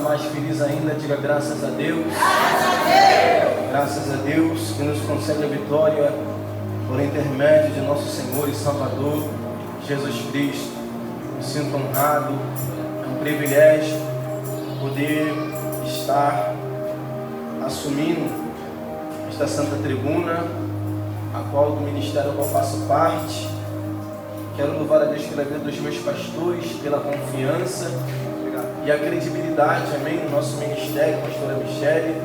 mais feliz ainda, diga graças a Deus. Graças a Deus que nos concede a vitória por intermédio de nosso Senhor e Salvador Jesus Cristo. Me sinto honrado, é um privilégio poder estar assumindo esta santa tribuna, a qual do ministério ao qual faço parte. Quero louvar a Deus pela vida dos meus pastores, pela confiança e a credibilidade, amém, no nosso ministério, pastora Michele,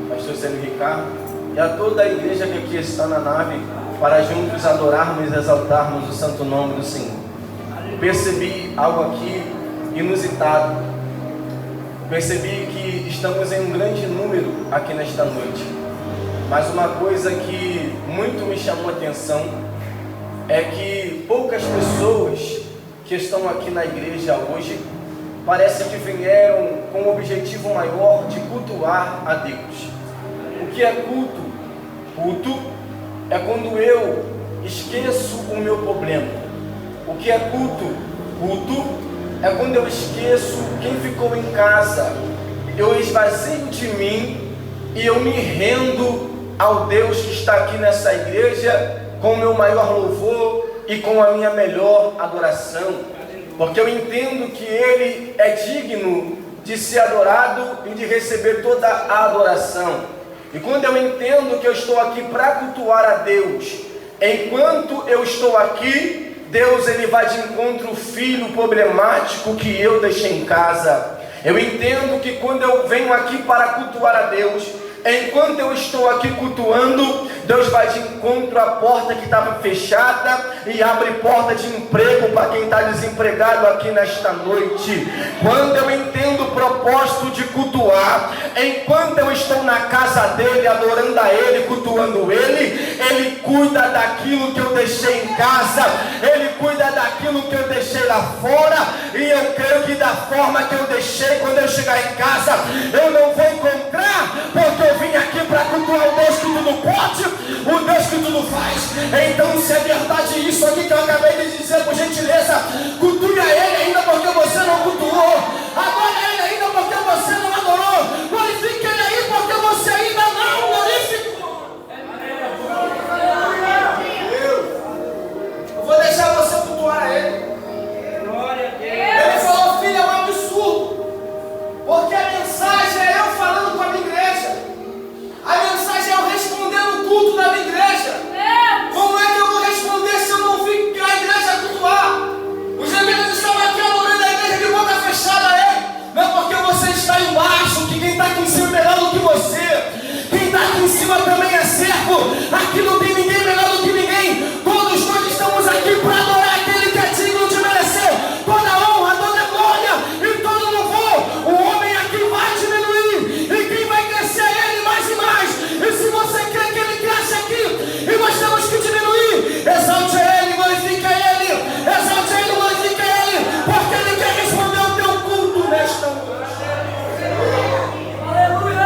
pastor Célio Ricardo, e a toda a igreja que aqui está na nave, para juntos adorarmos e exaltarmos o santo nome do Senhor. Percebi algo aqui inusitado. Percebi que estamos em um grande número aqui nesta noite. Mas uma coisa que muito me chamou a atenção é que poucas pessoas que estão aqui na igreja hoje parece que vieram com o objetivo maior de cultuar a Deus. O que é culto? Culto é quando eu esqueço o meu problema. O que é culto? Culto é quando eu esqueço quem ficou em casa. Eu esvazio de mim e eu me rendo ao Deus que está aqui nessa igreja com o meu maior louvor e com a minha melhor adoração, porque eu entendo que Ele é digno de ser adorado e de receber toda a adoração. E quando eu entendo que eu estou aqui para cultuar a Deus, enquanto eu estou aqui, Deus ele vai de encontro ao filho problemático que eu deixei em casa. Eu entendo que quando eu venho aqui para cultuar a Deus, enquanto eu estou aqui cultuando, Deus vai de encontro à porta que estava fechada e abre porta de emprego para quem está desempregado aqui nesta noite. Quando eu entendo o propósito de cultuar, enquanto eu estou na casa dele, adorando a ele, cultuando ele, ele cuida daquilo que eu deixei em casa, ele cuida daquilo que eu deixei lá fora, e eu creio que da forma que eu deixei, quando eu chegar em casa, eu não vou encontrar, porque eu vim aqui para cultuar o Deus que tudo pode, o Deus que tudo faz. Então, se é verdade isso aqui que eu acabei de dizer, por gentileza, cultue a Ele ainda porque você não cultuou, adore a Ele ainda porque você não adorou, glorifique Ele aí porque você ainda não glorificou. Eu vou deixar você cultuar a Ele. Ele falou, filho, é um absurdo, porque a mensagem é eu falando com a minha igreja. A mensagem é eu respondendo o culto da minha igreja. Como é que eu vou responder se eu não vim à igreja cultuar? Os remédios estão aqui adorando a igreja de boca fechada a Ele. Não é porque você está embaixo que quem está aqui em cima é melhor do que você. Quem está aqui em cima também é servo. Aqui não tem ninguém melhor do que ninguém. Todos nós estamos aqui para adorar aquele que é digno de merecer toda a honra, toda a glória e todo louvor. O homem aqui vai diminuir e quem vai crescer é Ele mais e mais. E se você crê que Ele cresce aqui e nós temos que diminuir, exalte Ele, glorifique Ele, exalte Ele, glorifique Ele, porque Ele quer responder o teu culto nesta noite.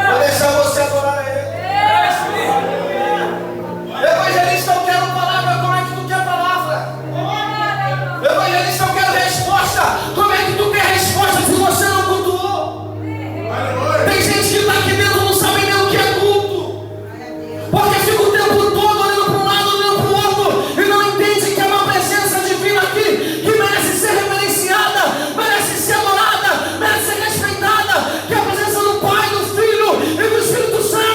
Vou deixar você adorar a Ele. Evangelista, eu quero palavra, como é que tu quer palavra? Evangelista, eu quero resposta, como é que tu quer resposta se você não cultuou? Tem gente que está aqui dentro não sabe nem o que é culto, porque fica o tempo todo olhando para um lado, olhando para o outro, e não entende que é uma presença divina aqui, que merece ser reverenciada, merece ser adorada, merece ser respeitada, que é a presença do Pai, do Filho e do Espírito Santo.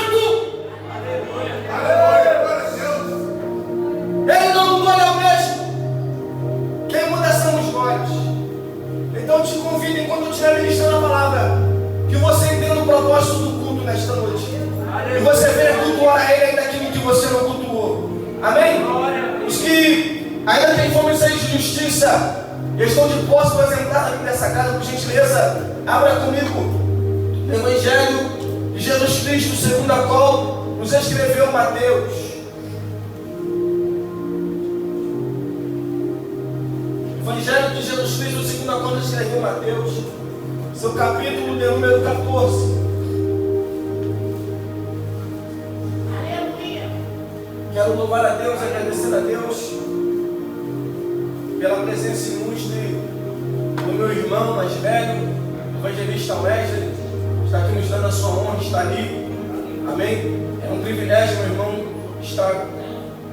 Ele não mudou, ele é o mesmo. Quem muda somos nós. Então eu te convido, enquanto eu estiver ministrando a palavra, que você entenda o propósito do culto nesta noite. E você venha cultuar a Ele ainda aquilo que você não cultuou. Amém? Os que ainda têm fome e sede de justiça e estão de posse para entrar aqui nessa casa, por gentileza, abra comigo o Evangelho de Jesus Cristo, segundo a qual nos escreveu Mateus. Evangelho de Jesus Cristo, segundo a qual nos escreveu Mateus, seu capítulo de número 14. Quero louvar a Deus e agradecer a Deus pela presença ilustre do meu irmão mais velho, evangelista Wesley, está aqui nos dando a sua honra, está ali. Amém? É um privilégio, meu irmão, estar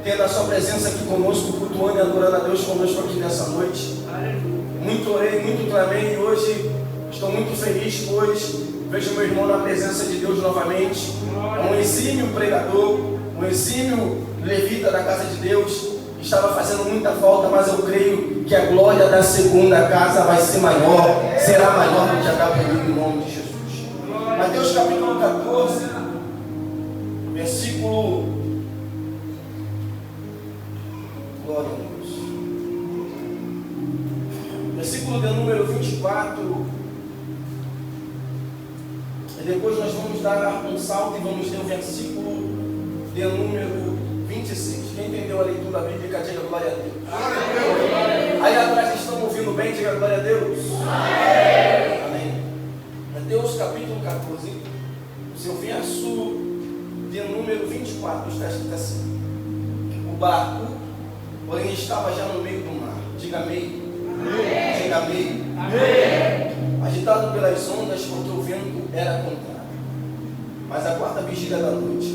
tendo a sua presença aqui conosco, cultuando e adorando a Deus conosco aqui nessa noite. Muito orei, muito clamei e hoje estou muito feliz, pois vejo meu irmão na presença de Deus novamente. É um exímio pregador, um exímio levita da casa de Deus. Estava fazendo muita falta, mas eu creio que a glória da segunda casa vai ser maior, será maior do que a da primeira, em nome de Jesus. Mateus capítulo 14, versículo... Glória a Deus. Versículo de número 24. E depois nós vamos dar um salto e vamos ler o versículo de número 26. Quem entendeu a leitura bíblica, diga glória a Deus. Aí atrás estão ouvindo bem, diga glória a Deus. Amém. Mateus capítulo 14, o seu verso de número 24, está escrito assim: o barco, porém, estava já no meio do mar. Diga meio. Diga meio. Agitado pelas ondas, porque o vento era contrário. Mas a quarta vigília da noite,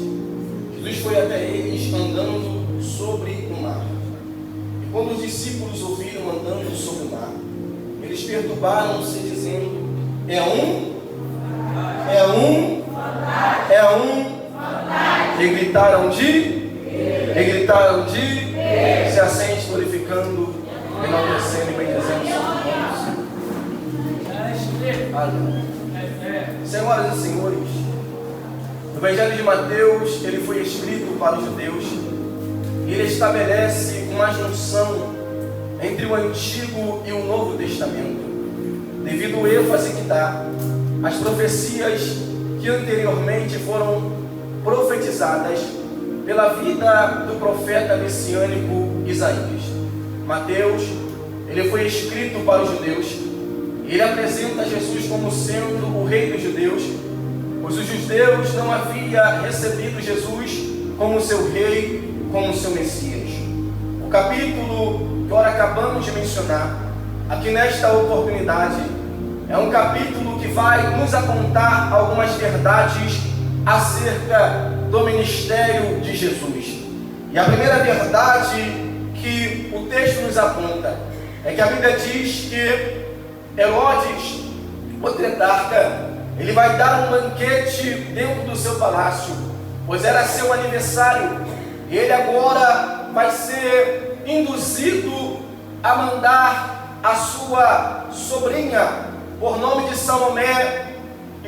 Jesus foi até eles andando sobre o mar. E quando os discípulos ouviram andando sobre o mar, eles perturbaram-se, dizendo: E gritaram de, se assente, glorificando, enaltecendo e bendizendo seus nomes. Senhoras e senhores, o Evangelho de Mateus, ele foi escrito para os judeus e ele estabelece uma junção entre o Antigo e o Novo Testamento, devido ao ênfase que dá às profecias que anteriormente foram profetizadas pela vida do profeta messiânico Isaías. Mateus, ele foi escrito para os judeus. Ele apresenta Jesus como sendo o rei dos judeus, pois os judeus não haviam recebido Jesus como seu rei, como seu Messias. O capítulo que ora acabamos de mencionar, aqui nesta oportunidade, é um capítulo que vai nos apontar algumas verdades acerca do ministério de Jesus. E a primeira verdade que o texto nos aponta é que a Bíblia diz que Herodes, o tetrarca, ele vai dar um banquete dentro do seu palácio, pois era seu aniversário. E ele agora vai ser induzido a mandar a sua sobrinha, por nome de Salomé,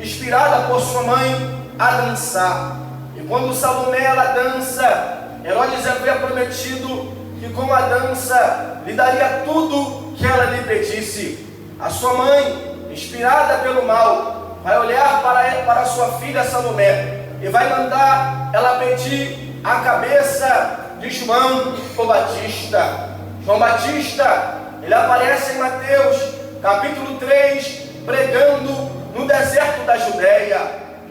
inspirada por sua mãe, a dançar. E quando Salomé ela dança, Herodes havia prometido que com a dança lhe daria tudo que ela lhe pedisse. A sua mãe, inspirada pelo mal, vai olhar para sua filha Salomé e vai mandar ela pedir a cabeça de João o Batista. João Batista, ele aparece em Mateus capítulo 3, pregando no deserto da Judéia.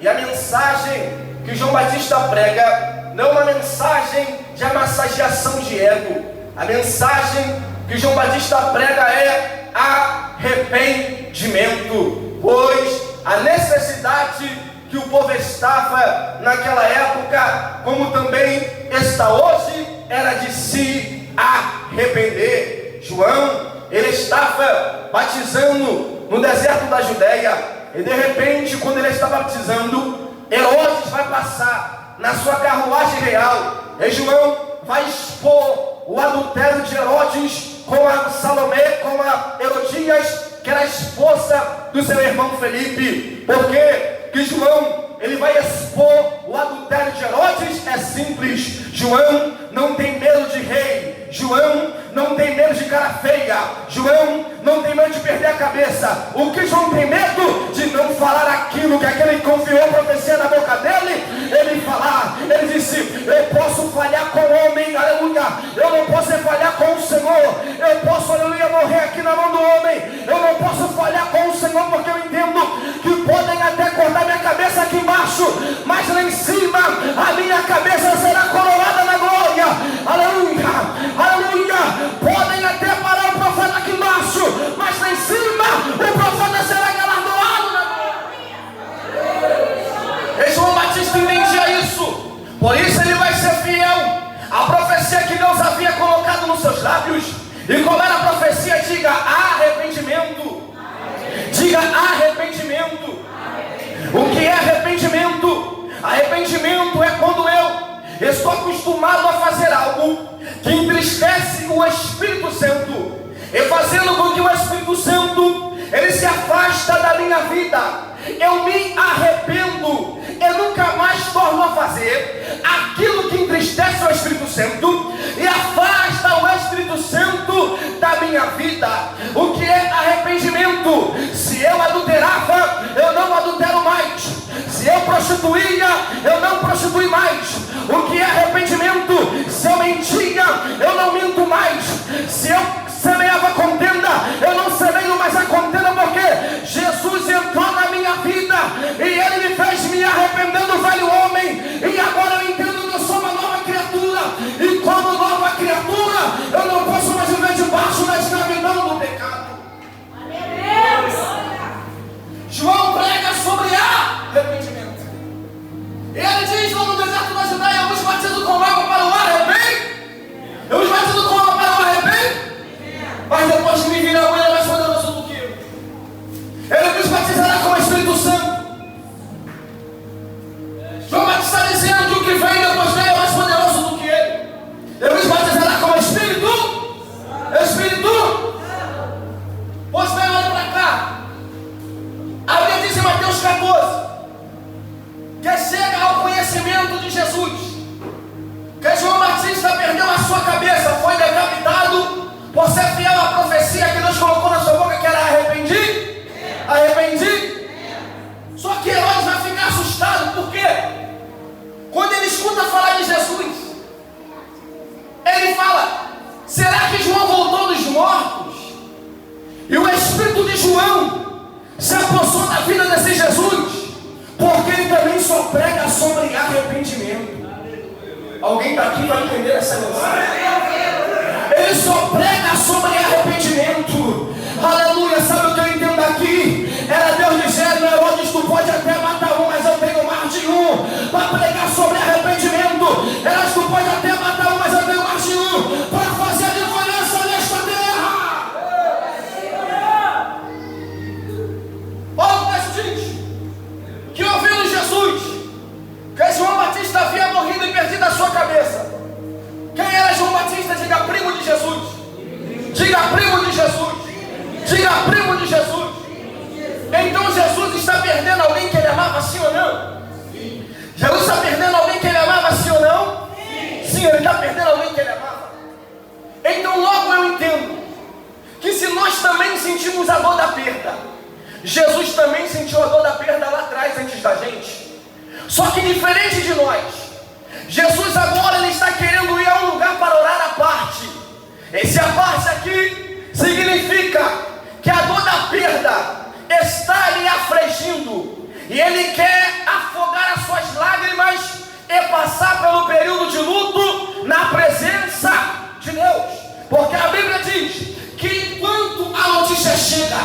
E a mensagem que João Batista prega não é uma mensagem de amassageação de ego. A mensagem que João Batista prega é arrependimento, pois a necessidade que o povo estava naquela época, como também está hoje, era de se arrepender. João, ele estava batizando no deserto da Judéia, e de repente, quando ele está batizando, Herodes vai passar na sua carruagem real, e João vai expor o adultério de Herodes com a Salomé, com a Herodias, que era a esposa do seu irmão Felipe. Por quê? Que João, ele vai expor o adultério de Herodes? É simples. João não tem medo de rei. João não tem medo de cara feia. João não tem medo de perder a cabeça. O que João tem medo? De não falar aquilo que aquele que confiou a profecia na boca dele, ele falar. Ele disse: eu posso falhar com o homem, aleluia, eu não posso falhar com o Senhor. Eu posso, aleluia, morrer aqui na mão do homem. Eu não posso falhar com o Senhor, porque eu entendo que podem até cortar minha cabeça aqui embaixo, mas lá em cima a minha cabeça será coroada na glória. Aleluia, aleluia. Podem até parar o profeta aqui embaixo, mas lá em cima o profeta será galardoado na Por isso ele vai ser fiel à profecia que Deus havia colocado nos seus lábios. E qual era a profecia? Diga arrependimento. Diga arrependimento. O que é arrependimento? Arrependimento é quando eu estou acostumado a fazer algo que entristece o Espírito Santo, e fazendo com que o Espírito Santo ele se afasta da minha vida. Eu me arrependo, eu nunca mais torno a fazer aquilo que entristece o Espírito Santo e afasta o Espírito Santo da minha vida. O que é arrependimento? Se eu adulterava, eu não adultero mais. Se eu prostituía, eu não prostitui mais. O que é arrependimento? Se eu mentia, eu não minto mais. Se eu semeava contenda, eu não semeio mais a contenda, porque Jesus entrou na minha vida e Ele me fez me arrepender do velho homem, e agora eu entendo que eu sou uma nova criatura, e como nova criatura eu não posso mais viver debaixo da escravidão do pecado. João prega sobre arrependimento. Ele diz lá no deserto da Judeia: eu vos batizo com água para o arrependimento. Eu vos batizo com água para o arrependimento. Mas depois que me virá, ele é mais poderoso do que eu. Ele nos batizará com o Espírito Santo. João Batista está dizendo que o que vem depois dele é mais poderoso do que ele. Ele nos batizará com o Espírito. Espírito. Pois bem, olha para cá. A Bíblia diz em Mateus 14 que chega ao conhecimento de Jesus, que João Batista perdeu a sua cabeça, foi decapitado por ser fiel à profecia que Deus colocou na sua boca, que era arrependi. Só que Herodes vai ficar assustado, porque quando ele escuta falar de Jesus, ele fala: será que João voltou dos mortos? E o Espírito de João se apossou da vida desse Jesus, porque ele também só prega sobre arrependimento. Alguém está aqui para entender essa mensagem? Ele só prega sobre arrependimento. Aleluia. Sabe o que eu entendo aqui? Era Deus dizendo: Herodes, tu pode até matar um, mas eu tenho mais de um para pregar sobre arrependimento. Herodes, tu pode até matar um, mas eu tenho mais de um para fazer a diferença nesta terra. Olha o texto diz que, ouvindo Jesus que João Batista havia morrido e perdido a sua cabeça. Quem era João Batista? Diga primo de Jesus. Diga primo de Jesus. Diga primo de Jesus. Então Jesus está perdendo alguém que ele amava, sim ou não? Jesus está perdendo alguém que ele amava, sim ou não? Sim, ele está perdendo alguém que ele amava. Então logo eu entendo que se nós também sentimos a dor da perda, Jesus também sentiu a dor da perda lá atrás, antes da gente. Só que diferente de nós, Jesus agora ele está querendo ir a um lugar para orar à parte. Esse à parte aqui significa que a dor da perda está lhe afligindo, e ele quer afogar as suas lágrimas e passar pelo período de luto na presença de Deus. Porque a Bíblia diz que enquanto a notícia chega,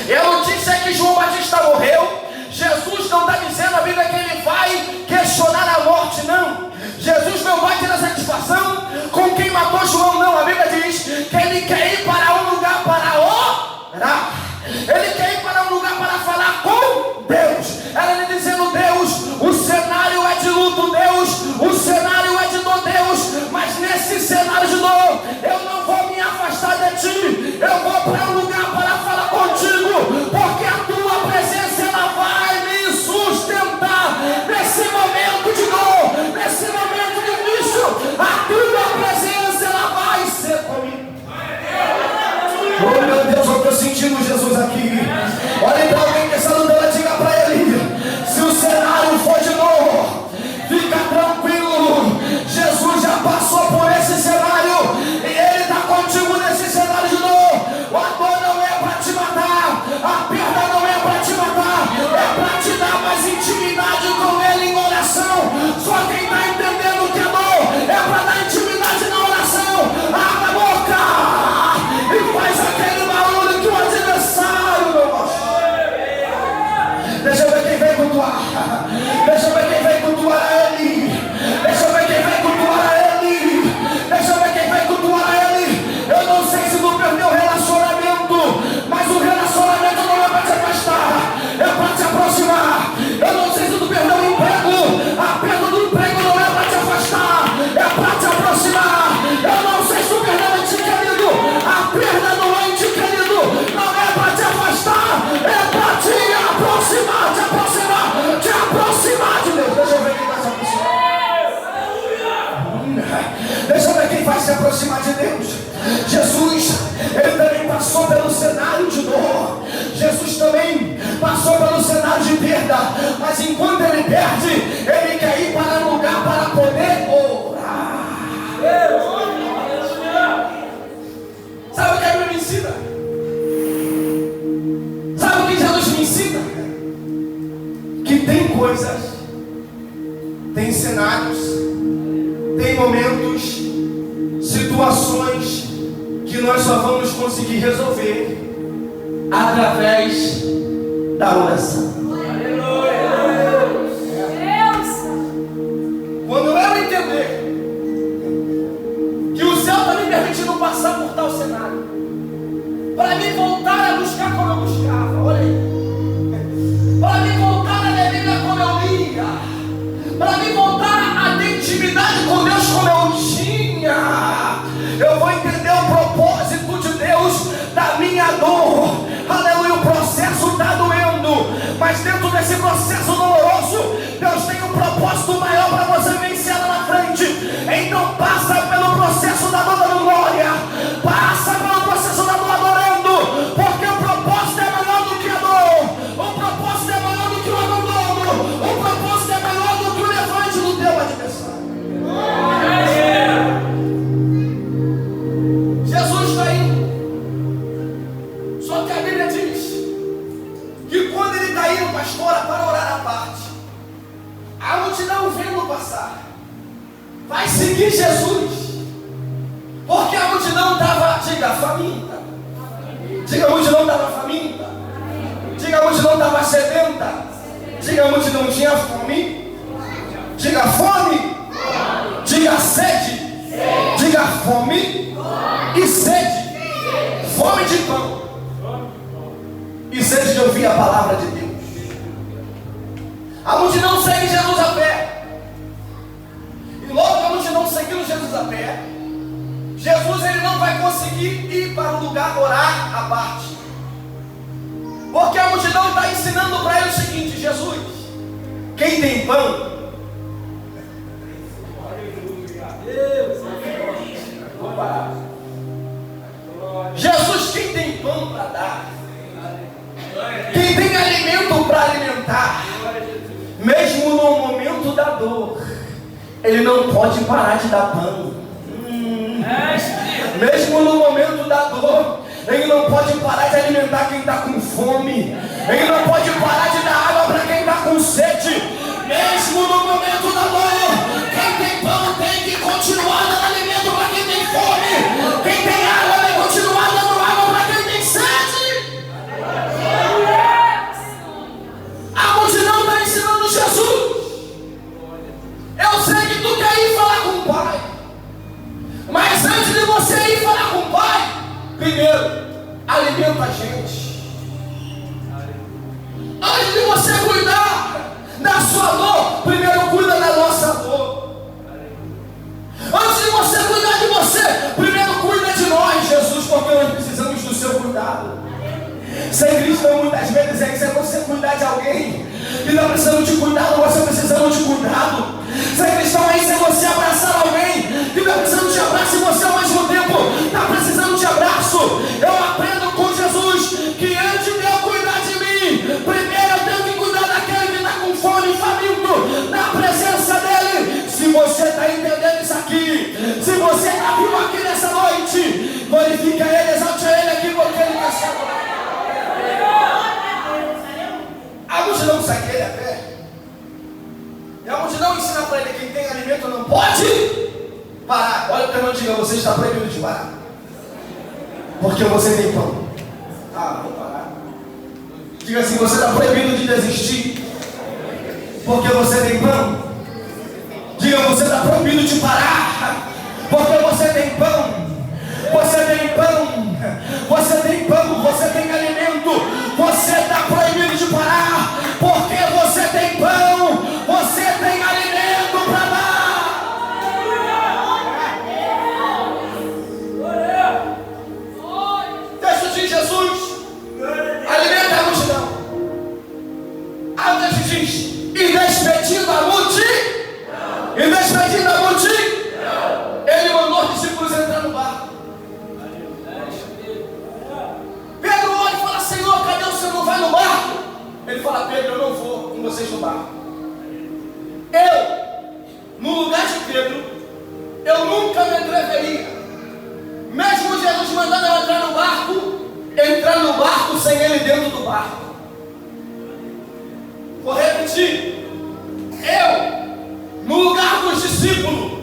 e a notícia é que João Batista morreu, Jesus não está dizendo a Bíblia que ele vai questionar a morte, não. Jesus não vai ter a satisfação com quem matou João, não. A Bíblia diz que ele quer ir para um lugar para orar. Ele quer ir para um lugar para falar com Deus. Era ele dizendo: Deus, o cenário é de luto, Deus, o cenário é de dor, Deus, mas nesse cenário de dor, eu não vou me afastar de ti. Eu vou para um lugar para falar contigo, porque a tua presença ela vai me sustentar nesse momento de dor, nesse momento difícil. A tua presença ela vai ser comigo. Oh meu Deus, eu estou sentindo Jesus aqui. Olha para alguém que está andando, diga para ele: se o cenário for de dor, fica tranquilo, Jesus já passou por esse cenário e ele está contigo nesse cenário de dor. A dor não é para te matar, a perda não é para te matar, é para te dar mais intimidade com ele em oração. Só quem está entendendo que a dor é para dar intimidade na oração, abre a boca e faz aquele barulho que o adversário não gosta. Deixa eu ver quem vem cultuar. Deixa eu ver quem vem cultuar a ele. Deixa eu ver tem coisas, tem cenários, tem momentos, situações que nós só vamos conseguir resolver através da oração. Quando eu entender que o céu está me permitindo passar por tal cenário, para mim voltar a buscar como eu buscava, olha aí, para mim voltar a ler Bíblia como eu lia, para mim voltar a ter intimidade com Deus como eu tinha, eu vou entender o propósito de Deus da minha dor. Aleluia, o processo está doendo, mas dentro desse processo doloroso, Deus tem um propósito maior para você vencer lá na frente. Então passa pelo processo da dor dando glória, passa pelo processo da dor adorando, porque o propósito é maior do que a dor, o propósito é maior do que o abandono, o propósito é maior do que o levante do teu adversário. Jesus está indo. Só que a Bíblia diz que quando ele está indo, pastora, para orar à parte, a multidão vendo passar vai seguir Jesus, porque a multidão estava, diga, faminta, diga, a multidão estava faminta, diga, a multidão estava sedenta, diga, a multidão tinha fome, diga, fome, diga, sede, diga, fome e sede, fome de pão e sede de ouvir a palavra de Deus. A multidão segue Jesus a pé. E logo a multidão seguindo Jesus a pé, Jesus ele não vai conseguir ir para o lugar orar à parte. Porque a multidão está ensinando para ele o seguinte: Jesus, quem tem pão, vou parar. Jesus, quem tem pão para dar, quem tem alimento para alimentar, mesmo no momento da dor, ele não pode parar de dar pão. Mesmo no momento da dor, ele não pode parar de alimentar quem está com fome. Ele não pode parar de dar água para quem está com sede. Mesmo no momento da dor, quem tem pão tem que continuar dando alimento para quem tem fome. Quem tem água tem que continuar dando água para quem tem sede. A multidão está ensinando Jesus. Eu sei que tu quer ir falar com o Pai, mas antes de você ir falar com o Pai, primeiro, alimenta a gente. Antes de você cuidar da sua dor, primeiro cuida da nossa dor. Antes de você cuidar de você, primeiro cuida de nós, Jesus, porque nós precisamos do seu cuidado. Ser cristão muitas vezes é isso, é você cuidar de alguém que está precisando de cuidado, você precisando de cuidado. Ser cristão é isso, é você abraçar alguém que está precisando de abraço e você ao mesmo tempo está precisando de abraço. Eu aprendo com Jesus que antes de eu cuidar de mim, primeiro eu tenho que cuidar daquele que está com fome e faminto na presença dele. Se você está entendendo isso aqui, se você está vivo aqui nessa noite, glorifica ele, exalte ele aqui porque ele está sendo. A multidão segue ele a pé. E a multidão ensina para ele que quem tem alimento não pode parar. Olha o que eu não diga, você está proibido de parar, porque você tem pão. Vou parar. Diga assim, você está proibido de desistir, porque você tem pão. Diga, você está proibido de parar, porque você tem pão. Você tem pão, você tem pão, você tem alimento. Você está proibido de parar, porque você tem pão, você tem alimento para dar. Texto de Jesus, alimenta a multidão. Aí o texto diz, e despedindo a multidão, ele mandou os discípulos entrar no barco. Pedro olha e fala, Senhor, cadê o Senhor? Não vai no barco? Ele fala, Pedro, eu não vou com vocês no barco. No lugar de Pedro, eu nunca me atreveria, mesmo Jesus mandando eu entrar no barco sem ele dentro do barco. Vou repetir. refletir. Eu, no lugar dos discípulos,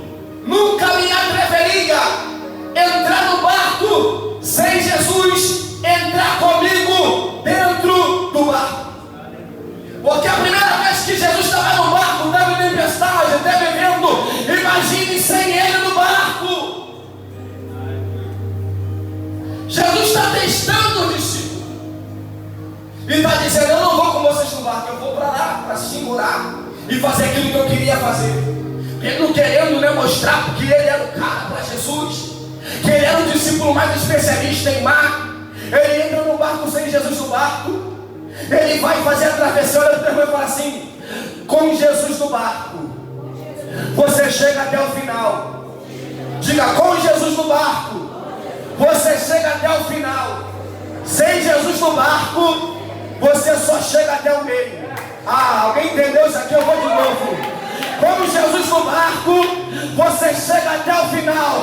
nunca me atreveria a entrar no barco sem Jesus entrar comigo dentro do barco. Porque a primeira vez que Jesus estava no barco, teve tempestade, teve vento. Imagine sem ele no barco. Jesus está testando os discípulos e está dizendo: eu não vou com vocês no barco, eu vou para lá, para segurar e fazer aquilo que eu queria fazer. Ele não querendo mostrar porque ele era o cara para Jesus, que ele era o discípulo mais especialista em mar. Ele entra no barco sem Jesus no barco. Ele vai fazer a travessia, olha para o irmão e fala assim: com Jesus no barco você chega até o final. Diga: com Jesus no barco você chega até o final. Sem Jesus no barco você só chega até o meio. Alguém entendeu isso aqui? Eu vou de novo. Com Jesus no barco você chega até o final,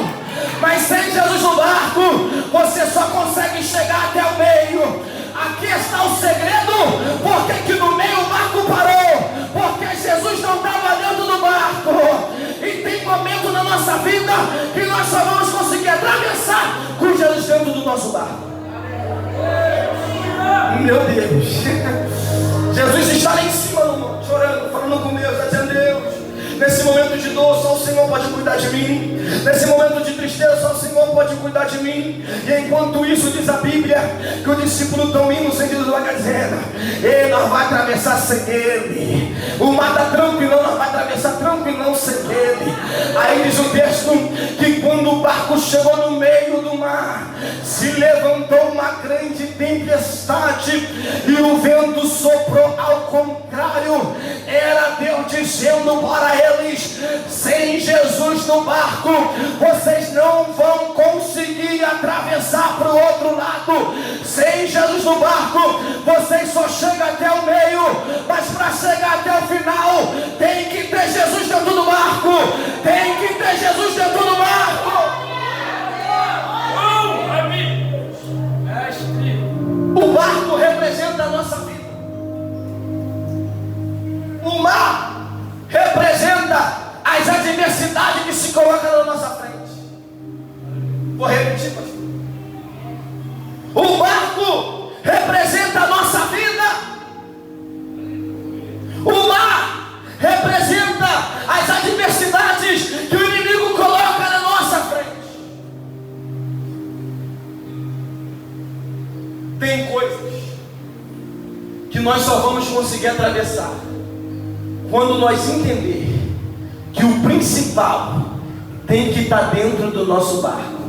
mas sem Jesus no barco você só consegue chegar até o meio. Aqui está o segredo. Por que no meio o barco parou? Porque Jesus não estava dentro do barco. E tem momento na nossa vida que nós só vamos conseguir atravessar com Jesus dentro do nosso barco. Meu Deus, Jesus está lá em cima no monte, chorando, falando com Deus, dizendo: Deus, nesse momento de dor, só o Senhor pode cuidar de mim. Nesse momento de tristeza, só o Senhor pode cuidar de mim. E enquanto isso, diz a Bíblia, que o discípulo estão indo sem Jesus, vai dizendo: Ei, nós vamos atravessar sem ele. O mar está tranquilão, nós vamos atravessar tranquilão sem ele. Aí diz o texto que quando o barco chegou no meio do mar, se levantou uma grande tempestade e o vento soprou ao contrário. Era Deus dizendo para eles: sem Jesus no barco vocês não vão conseguir atravessar para o outro lado. Sem Jesus no barco vocês só chegam até o meio, mas para chegar até o final tem que ter Jesus dentro do barco. Tem que ter Jesus dentro do barco. O barco representa a nossa vida. O mar representa as adversidades que se colocam na nossa frente. Vou repetir, pastor. O barco representa a nossa vida. O mar representa as adversidades que o inimigo coloca na nossa frente. Tem coisas que nós só vamos conseguir atravessar quando nós entender que o principal tem que estar dentro do nosso barco.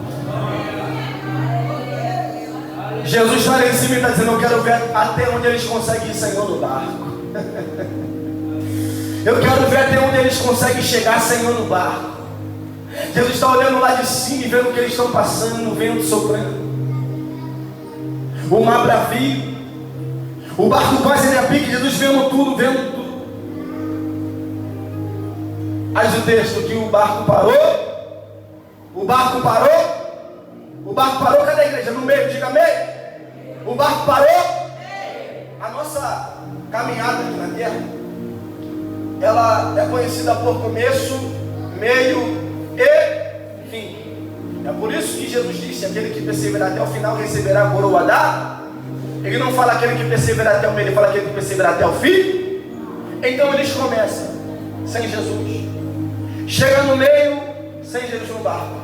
Jesus está lá em cima e está dizendo: eu quero ver até onde eles conseguem ir, Senhor, no barco. Eu quero ver até onde eles conseguem chegar, Senhor, no barco. Jesus está olhando lá de cima e vendo o que eles estão passando, o vento soprando, o mar bravio, o barco quase ele a pique, Jesus vendo tudo, vendo tudo. Aí diz o texto que o barco parou. O barco parou. O barco parou, cadê a igreja? No meio, diga meio. O barco parou. A nossa caminhada aqui na terra, ela é conhecida por começo, meio e fim. É por isso que Jesus disse: aquele que perseverar até o final receberá a coroa da. Ele não fala aquele que perseverar até o meio, ele fala aquele que perseverar até o fim. Então eles começam sem Jesus, chega no meio sem Jesus no barco.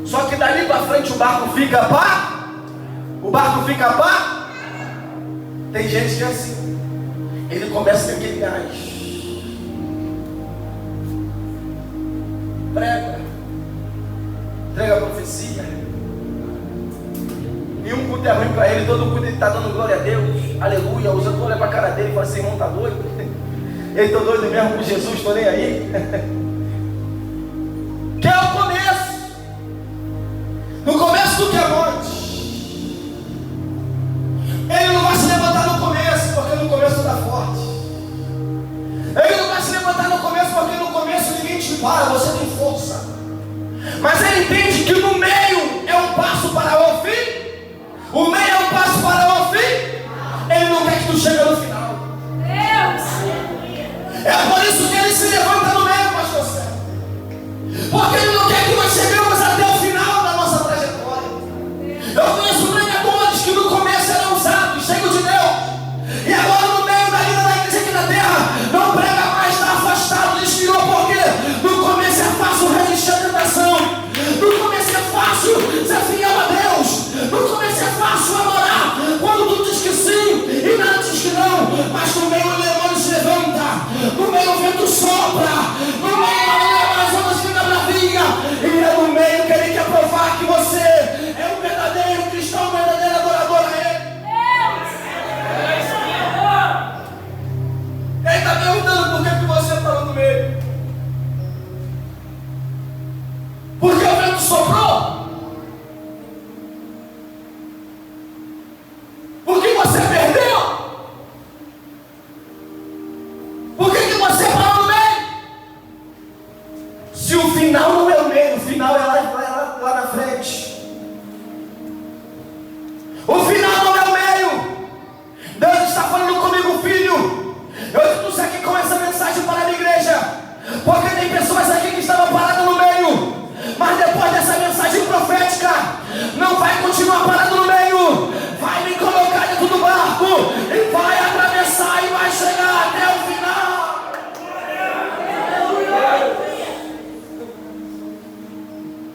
Só que dali para frente o barco fica pá. O barco fica pá. Tem gente que é assim. Ele começa com aquele gás. Prega. Entrega a profecia. Nenhum culto é ruim para ele. Todo culto ele está dando glória a Deus. Aleluia. Os outros olham para a cara dele e falam assim: irmão, está doido? Ele está doido mesmo com Jesus, estou nem aí. Que é o começo. No começo do quebrote. Ele não vai se levantar no começo, porque no começo está forte. Ele não vai se levantar no começo, porque no começo ninguém te para, você tem força. Mas ele entende que no meio é um passo para o fim. O meio é um passo para o fim. Ele não quer que tu chegue no final. soprou? Por que você perdeu? Por que você parou no meio? Se o final não é o meio, o final é lá na frente. O final não é o meio. Deus está falando comigo, filho. Eu trouxe aqui com essa mensagem para a minha igreja, porque tem pessoas aqui que estavam paradas no meio, mas depois dessa mensagem profética, não vai continuar parado no meio, vai me colocar dentro do barco e vai atravessar e vai chegar até o final.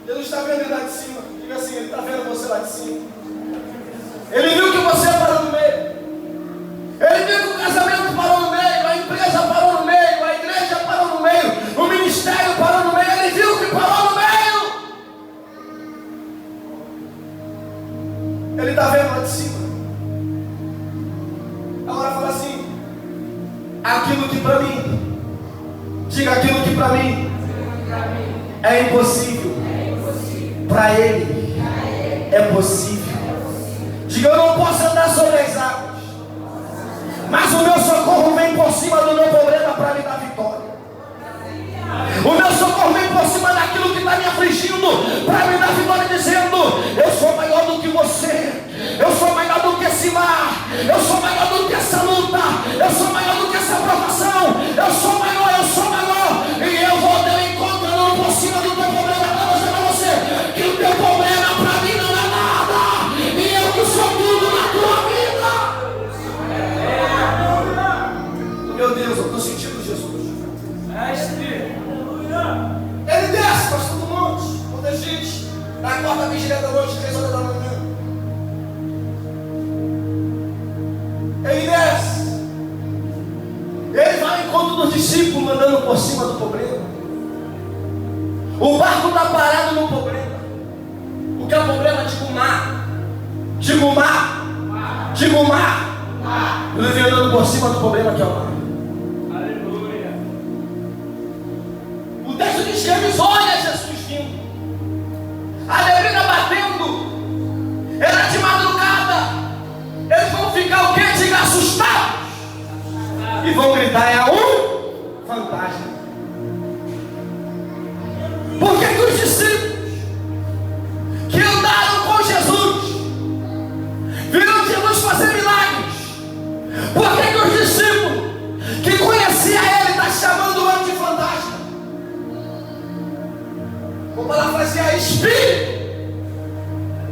Deus está vendo ele lá de cima. Diga assim, ele está vendo você lá de cima. Ele viu que você parou no meio. Ele viu que o casamento parou no meio, a empresa parou no meio, a igreja parou no meio, o ministério parou no meio. Ele viu que parou no meio. Ele está vendo lá de cima. Agora fala assim: aquilo que para mim, diga, aquilo que para mim é impossível, para Ele é possível. Diga, eu não posso andar sobre as águas, mas o meu socorro vem por cima do meu problema para me dar vitória. O meu socorro vem por cima daquilo que está me afligindo para me dar vitória, dizendo: eu sou maior do que você, eu sou maior do que esse mar, eu sou maior do que essa luta, eu sou maior do que essa provação, eu sou maior, e eu vou ter um encontro por cima do teu problema. Para mostrar para você que o teu problema para mim não é nada, e eu que sou tudo na tua vida. Meu Deus, eu estou sentindo Jesus. Ele desce, pastor do monte, quando a gente, na quarta vigília da noite, 3 horas da manhã. Ele desce. Ele vai ao encontro dos discípulos andando por cima do problema. O barco está parado no problema. O que é o problema? Diga o mar. Ele vem andando por cima do problema que é o mar. Aleluia. O texto diz que eles olham Jesus vindo, a neblina batendo, era de madrugada. Eles vão ficar o quê? Diga, assustados, e vão gritar: é um fantasma. Por que os discípulos que andaram com Jesus viram Jesus fazer milagres? Por que os discípulos que conheciam ele estão chamando o homem de fantasma? Como ela fazia espírito.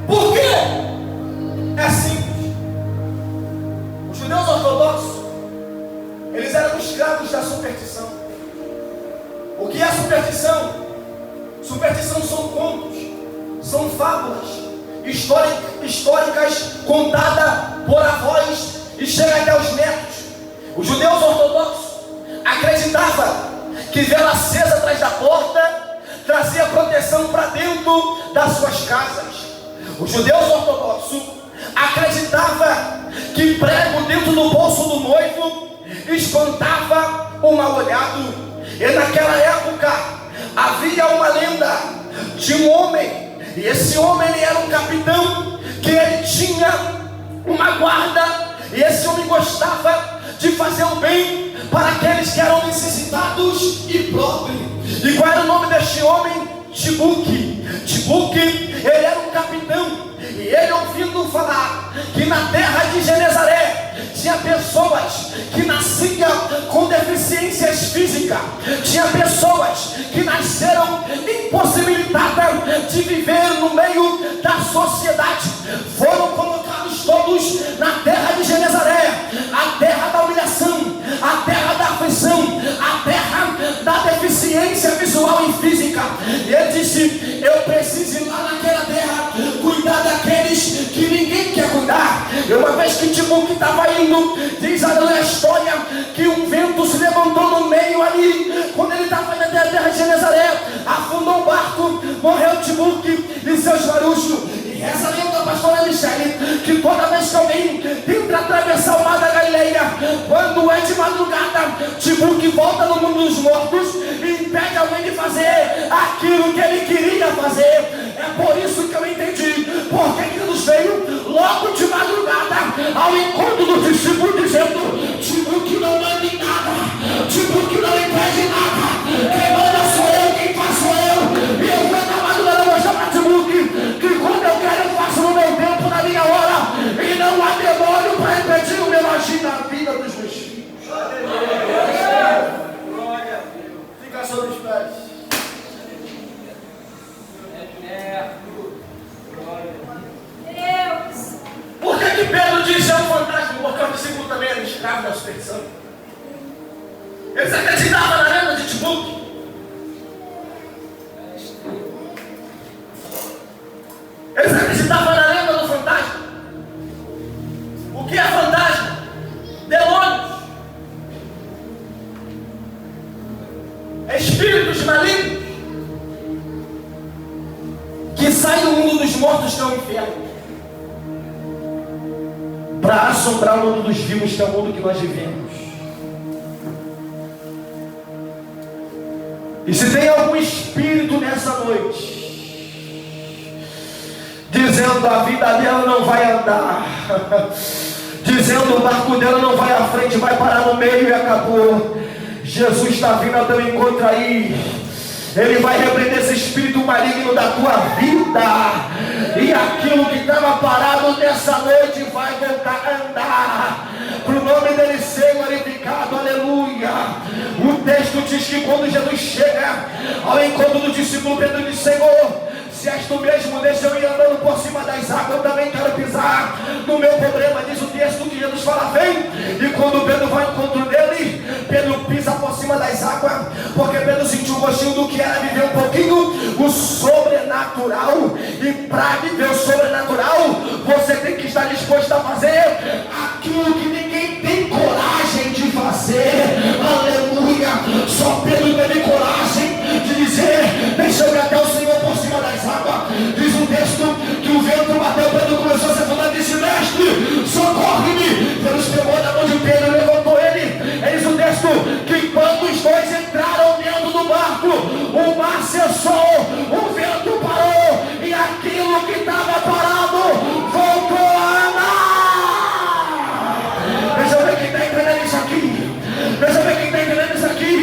Por quê? É simples. Os judeus ortodoxos, eles eram escravos da superstição. O que é superstição? Superstição são contos, são fábulas históricas contadas por avós e chega até os netos. Os judeus ortodoxos acreditavam que vela acesa atrás da porta trazia proteção para dentro das suas casas. Os judeus ortodoxos acreditavam que prego dentro do bolso do noivo espantava o mal-olhado. E naquela época havia uma lenda de um homem, e esse homem ele era um capitão, que ele tinha uma guarda, e esse homem gostava de fazer o bem para aqueles que eram necessitados e pobres. E qual era o nome deste homem? Tibuque. Ele era um capitão, e ele ouvindo falar que na terra de Genezaré tinha pessoas que nasciam com deficiências físicas, tinha pessoas que nasceram impossibilitadas de viver no meio da sociedade, foram colocados todos na terra de Genezaré, a terra da humilhação, a terra da aflição, a terra da deficiência visual e física. E ele disse: eu preciso ir lá naquela terra cuidar daqueles que ninguém quer cuidar. E uma vez que Tibuque estava indo, diz a história que um vento se levantou no meio ali, quando ele estava indo até a terra de Genezaré, afundou o barco, morreu Tibuque e seus marujos. E essa lenda, pastora Michele, que toda vez que alguém tenta atravessar o mar da Galileia, quando é de madrugada, Tibuque volta no mundo dos mortos e impede alguém de fazer aquilo que ele queria fazer. por isso que eu entendi porque Jesus veio logo de madrugada ao encontro dos discípulos, dizendo: Timóteo não manda em nada, Timóteo não impede nada, quem manda sou eu, quem faz sou eu. E eu vou na madrugada mostrar para Timóteo que quando eu quero eu faço no meu tempo, na minha hora, e não há demônio para impedir o meu agir na vida dos meus filhos. Fica sobre os pés. Por que Pedro disse é um fantasma? Porque o discípulo também era escravo da superstição. Eles acreditavam na lenda de Timóteo. Eles acreditavam na lenda do fantasma. O que é fantasma? Demônios. Espíritos malignos que saem do mundo dos mortos, que é o inferno, para assombrar o mundo dos vivos, que é o mundo que nós vivemos. E se tem algum espírito nessa noite dizendo a vida dela não vai andar, dizendo o barco dela não vai à frente, vai parar no meio e acabou, Jesus está vindo ao teu encontro aí. Ele vai repreender esse espírito maligno da tua vida, e aquilo que estava parado nessa noite vai voltar a andar, para o nome dele ser glorificado, aleluia. O texto diz que quando Jesus chega ao encontro do discípulo, Pedro diz: Senhor, se és tu mesmo, deixa eu ir andando por cima das águas, eu também quero pisar no meu problema. Diz o texto que Jesus fala: vem. E quando Pedro vai ao encontro dele, Pedro pisa por cima das águas, porque Pedro sentiu o gostinho do que era viver um pouquinho o sobrenatural. E para viver o sobrenatural, você tem que estar disposto a fazer aquilo que ninguém tem coragem de fazer, aleluia. Só Pedro teve coragem de dizer: deixa eu ir até o Senhor por cima das águas. Diz um texto que o vento bateu, Pedro começou a se afundar e disse: mestre, socorre-me. Deus pegou na mão de Pedro e levantou ele. Diz o texto que quando os dois entraram dentro do barco, o mar cessou, o vento parou, e aquilo que estava parado voltou a andar. Deixa eu ver quem está entendendo isso aqui. Deixa eu ver quem está entendendo isso aqui.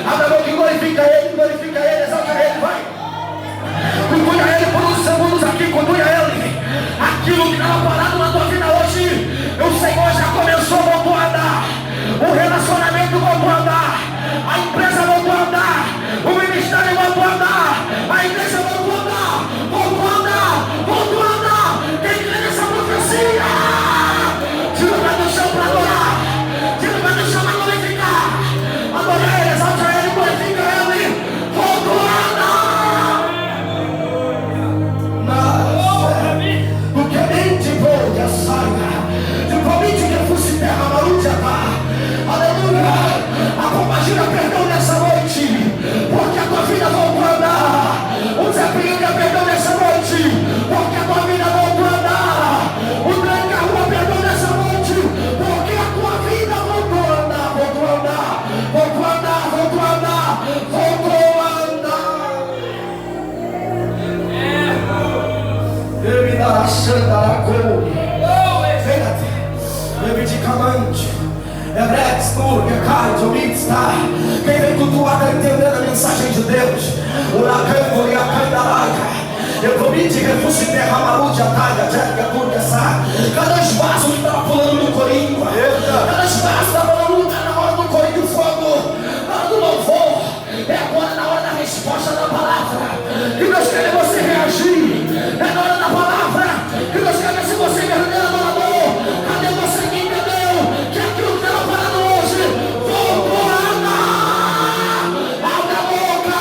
Abra a boca e glorifica ele, exalta ele, vai. Cultua ele por uns segundos aqui, cultua ele. Aquilo que estava parado na tua vida hoje, o Senhor já começou, voltou a andar. O relacionamento voltou a andar. A empresa voltou a andar. O ministério voltou a andar. A igreja voltou a andar. Voltou a andar. Voltou a andar. Quem crê nessa profecia? Tira o pé do chão para adorar. Tira o pé do chão para glorificar. Adora ele, exalta ele, glorifica ele. Voltou a andar. Porque mente boa saia. De promete que fosse terra maluca. Aleluia. A compartilha perdão nessa noite, porque a tua vida voltou a andar. O desafio perdão nessa noite, porque a tua vida voltou a andar. O tranca-rua perdão nessa noite, porque a tua vida voltou a andar. Voltou a andar, voltou a andar, voltou a andar, voltou a andar. Ele me dará xandará como Leviticamente Ebrex, Turca, Card, Omitstar. Quem vem cultuar está entendendo a mensagem de Deus. Uracango e a Candaraca. Eu prometi que fosse terra maluca, Taia, Jéssica, Turca, Sá. Cada espaço que estava pulando no corinho. Cada espaço estava falando na hora do corinho, fogo. Na hora do louvor. É agora na hora da resposta da palavra que Deus quer você reagir. É na hora da palavra que Deus quer ver se você é verdadeiro adorador. Cadê você que entendeu que aquilo que estava parado hoje voltou a andar? Abre a boca,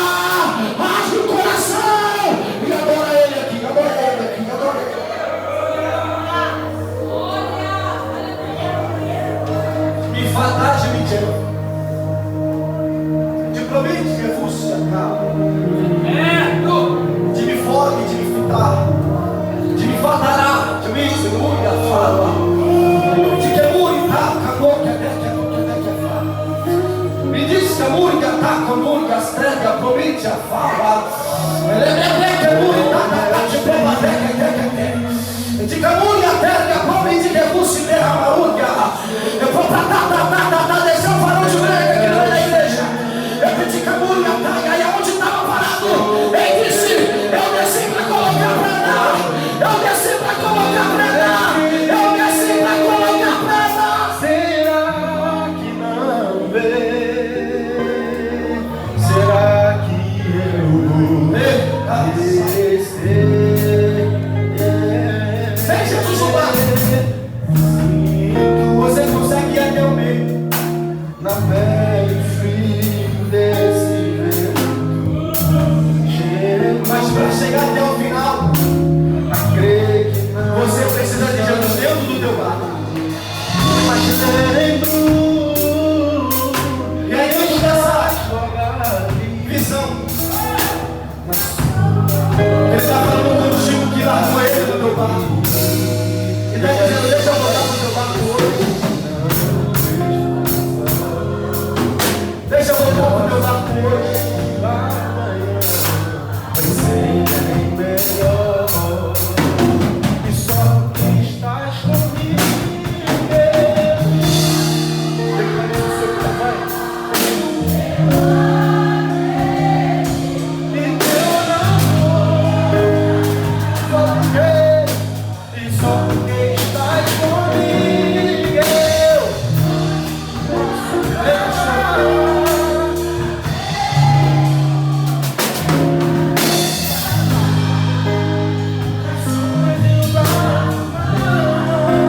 rasga o coração e adora ele aqui, adora ele aqui, adora ele. Me fantasma me tira. De promete que fosse acaba. De me fome, de me fitar. De me fatará, de me segura, fala. De que muri, tá, acabou, que até fala. Me diz que a muri, tá, com muri, as trega, promete a fala. Ele é que muri, tá, tá